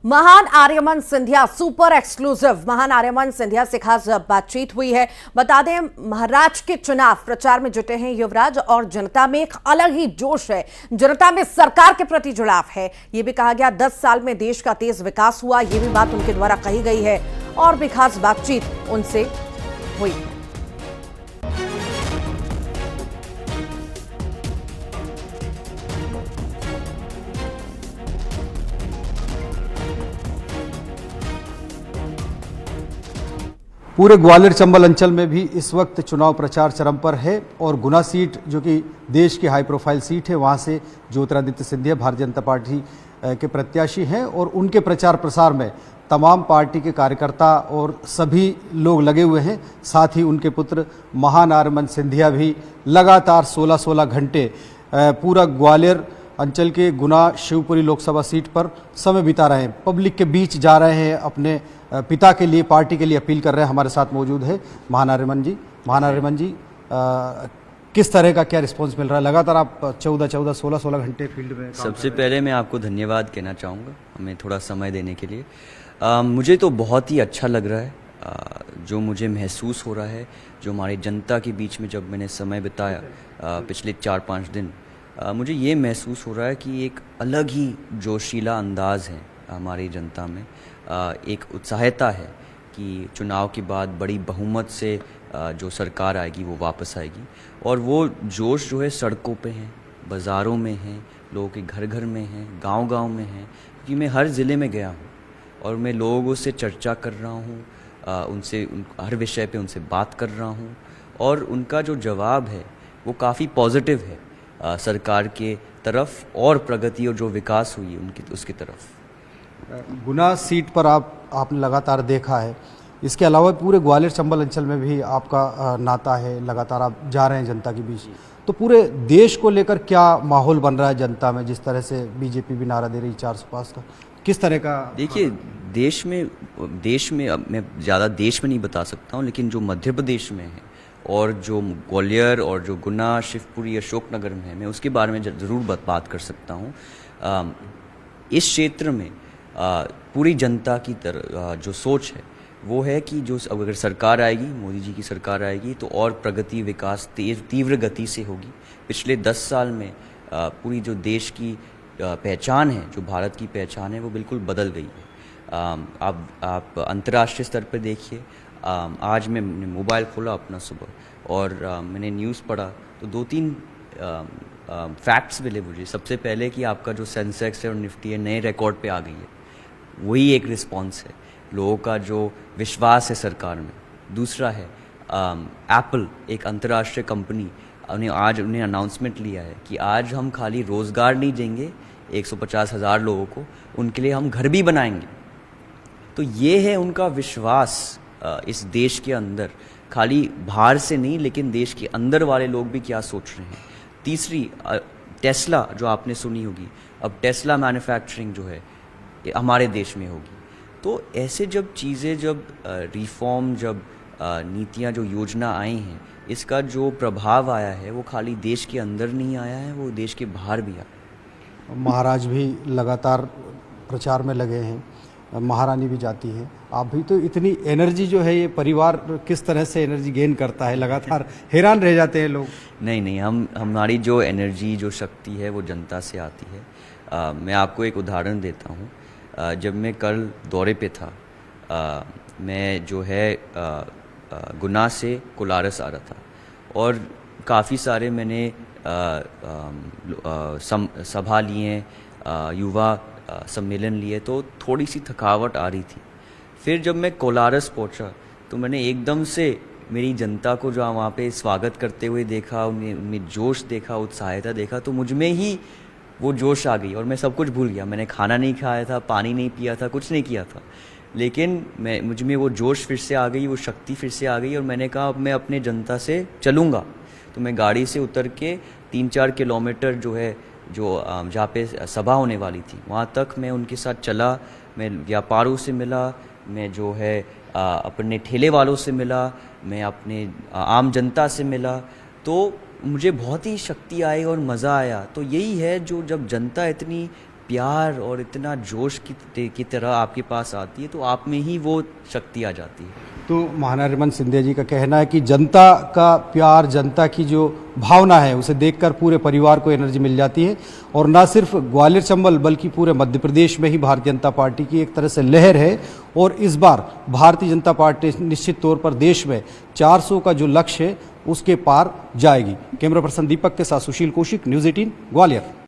महान Aryaman Scindia super exclusive महान आर्यमन सिंधिया से खास बातचीत हुई है। बता दें, महाराज के चुनाव प्रचार में जुटे हैं युवराज और जनता में एक अलग ही जोश है। जनता में सरकार के प्रति जुड़ाव है। ये भी कहा गया 10 साल में देश का तेज विकास हुआ, ये भी बात उनके द्वारा कही गई है और भी खास बातचीत उनसे हुई है। पूरे ग्वालियर चंबल अंचल में भी इस वक्त चुनाव प्रचार चरम पर है और गुना सीट जो कि देश की हाई प्रोफाइल सीट है, वहां से ज्योतिरादित्य सिंधिया भारतीय जनता पार्टी के प्रत्याशी हैं और उनके प्रचार प्रसार में तमाम पार्टी के कार्यकर्ता और सभी लोग लगे हुए हैं। साथ ही उनके पुत्र महान आर्यमन सिंधिया भी लगातार 16-16 घंटे पूरा ग्वालियर अंचल के गुना शिवपुरी लोकसभा सीट पर समय बिता रहे हैं, पब्लिक के बीच जा रहे हैं, अपने पिता के लिए, पार्टी के लिए अपील कर रहे हैं। हमारे साथ मौजूद है महान आर्यमन जी। महान आर्यमन जी, किस तरह का क्या रिस्पांस मिल रहा है? लगातार आप 16 घंटे फील्ड में सबसे पहले मैं आपको धन्यवाद कहना चाहूँगा हमें थोड़ा समय देने के लिए। मुझे तो बहुत ही अच्छा लग रहा है। जो मुझे महसूस हो रहा है, जो हमारी जनता के बीच में जब मैंने समय बिताया पिछले 4-5 दिन, मुझे ये महसूस हो रहा है कि एक अलग ही जोशीला अंदाज़ है हमारी जनता में। एक उत्साहता है कि चुनाव के बाद बड़ी बहुमत से जो सरकार आएगी वो वापस आएगी और वो जोश जो है सड़कों पे है, बाज़ारों में है, लोगों के घर घर में है, गांव-गांव में है। क्योंकि मैं हर ज़िले में गया हूँ और मैं लोगों से चर्चा कर रहा हूँ, उनसे हर विषय पे उनसे बात कर रहा हूँ और उनका जो जवाब है वो काफ़ी पॉजिटिव है सरकार के तरफ और प्रगति और जो विकास हुई है उनकी उसकी तरफ। गुना सीट पर आपने लगातार देखा है, इसके अलावा पूरे ग्वालियर चंबल अंचल में भी आपका नाता है, लगातार आप जा रहे हैं जनता के बीच। तो पूरे देश को लेकर क्या माहौल बन रहा है जनता में? जिस तरह से बीजेपी भी नारा दे रही 400 पास का, किस तरह का? देखिए, देश में अब मैं ज़्यादा देश में नहीं बता सकता हूँ, लेकिन जो मध्य प्रदेश में है और जो ग्वालियर और जो गुना शिवपुरी अशोकनगर में है, मैं उसके बारे में ज़रूर बात कर सकता हूँ। इस क्षेत्र में पूरी जनता की जो सोच है वो है कि जो अगर सरकार आएगी, मोदी जी की सरकार आएगी, तो और प्रगति विकास तीव्र गति से होगी। पिछले 10 साल में पूरी जो देश की पहचान है, जो भारत की पहचान है, वो बिल्कुल बदल गई है। आप अंतर्राष्ट्रीय स्तर पर देखिए। आज मैंने मोबाइल खोला अपना सुबह और मैंने न्यूज़ पढ़ा तो 2-3 फैक्ट्स मिले मुझे। सबसे पहले कि आपका जो सेंसेक्स है और निफ्टी है नए रिकॉर्ड पे आ गई है, वही एक रिस्पांस है, लोगों का जो विश्वास है सरकार में। दूसरा है एप्पल, एक अंतर्राष्ट्रीय कंपनी, उन्हें अनाउंसमेंट लिया है कि आज हम खाली रोज़गार नहीं देंगे 150,000 लोगों को, उनके लिए हम घर भी बनाएंगे। तो ये है उनका विश्वास इस देश के अंदर, खाली बाहर से नहीं लेकिन देश के अंदर वाले लोग भी क्या सोच रहे हैं। तीसरी, टेस्ला जो आपने सुनी होगी, अब टेस्ला मैन्युफैक्चरिंग जो है हमारे देश में होगी। तो ऐसे जब चीज़ें, जब रिफॉर्म, जब नीतियाँ, जो योजना आई हैं, इसका जो प्रभाव आया है वो खाली देश के अंदर नहीं आया है, वो देश के बाहर भी आया। महाराज भी लगातार प्रचार में लगे हैं, महारानी भी जाती हैं, आप भी। तो इतनी एनर्जी जो है, ये परिवार किस तरह से एनर्जी गेन करता है? लगातार हैरान रह जाते हैं लोग। नहीं, हमारी जो एनर्जी, जो शक्ति है वो जनता से आती है। मैं आपको एक उदाहरण देता हूँ। जब मैं कल दौरे पे था, मैं जो है गुना से कोलारस आ रहा था और काफ़ी सारे मैंने सभा लिए, युवा सम्मेलन लिए, तो थोड़ी सी थकावट आ रही थी। फिर जब मैं कोलारस पहुंचा तो मैंने एकदम से मेरी जनता को जो वहाँ पे स्वागत करते हुए देखा, उनमें जोश देखा, उत्साहता देखा, तो मुझ में ही वो जोश आ गई और मैं सब कुछ भूल गया। मैंने खाना नहीं खाया था, पानी नहीं पिया था, कुछ नहीं किया था, लेकिन मुझ में वो जोश फिर से आ गई, वो शक्ति फिर से आ गई और मैंने कहा अब मैं अपने जनता से चलूँगा। तो मैं गाड़ी से उतर के 3-4 किलोमीटर जो है, जो जहाँ पे सभा होने वाली थी, वहाँ तक मैं उनके साथ चला। मैं व्यापारियों से मिला, मैं जो है अपने ठेले वालों से मिला, मैं अपने आम जनता से मिला, तो मुझे बहुत ही शक्ति आई और मज़ा आया। तो यही है जो, जब जनता इतनी प्यार और इतना जोश की तरह आपके पास आती है तो आप में ही वो शक्ति आ जाती है। तो महानारिमन सिंधिया जी का कहना है कि जनता का प्यार, जनता की जो भावना है उसे देखकर पूरे परिवार को एनर्जी मिल जाती है और ना सिर्फ ग्वालियर चंबल बल्कि पूरे मध्य प्रदेश में ही भारतीय जनता पार्टी की एक तरह से लहर है और इस बार भारतीय जनता पार्टी निश्चित तौर पर देश में 400 का जो लक्ष्य है उसके पार जाएगी। कैमरा पर्सन दीपक के साथ सुशील कौशिक, न्यूज़ 18 ग्वालियर।